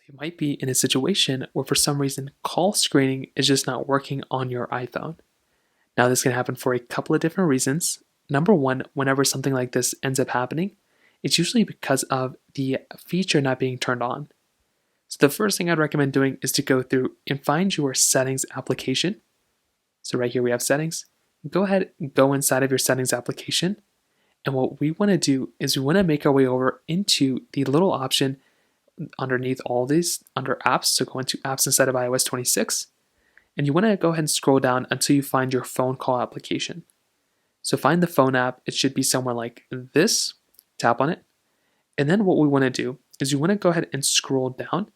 You might be in a situation where for some reason call screening is just not working on your iPhone. Now, this can happen for a couple of different reasons. Number one, whenever something like this ends up happening, it's usually because of the feature not being turned on. So, the first thing I'd recommend doing is to go through and find your settings application. So, right here we have settings. Go ahead and go inside of your settings application. And what we want to do is we want to make our way over into the little option underneath all these under apps. So go into apps inside of iOS 26, and you want to go ahead and scroll down until you find your phone call application. So find the phone app. It should be somewhere like this. Tap on it. And then what we want to do is you want to go ahead and scroll down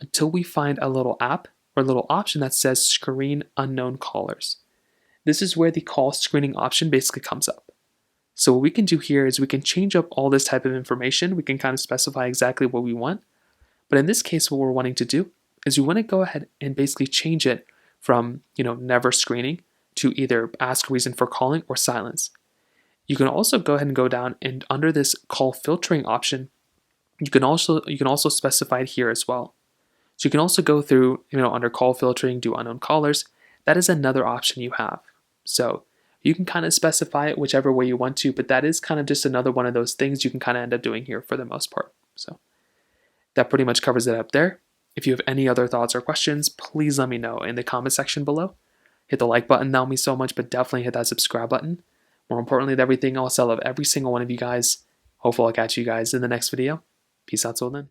until we find a little app or a little option that says screen unknown callers. This is where the call screening option basically comes up. So what we can do here is we can change up all this type of information. We can kind of specify exactly what we want. But in this case, what we're wanting to do is we want to go ahead and basically change it from, never screening to either ask reason for calling or silence. You can also go ahead and go down and under this call filtering option, you can also specify it here as well. So you can also go through, under call filtering, do unknown callers. That is another option you have. So you can kind of specify it whichever way you want to, but that is kind of just another one of those things you can kind of end up doing here for the most part. So that pretty much covers it up there. If you have any other thoughts or questions, please let me know in the comment section below. Hit the like button, that would mean so much, but definitely hit that subscribe button. More importantly than everything else, I love every single one of you guys. Hopefully I'll catch you guys in the next video. Peace out till then.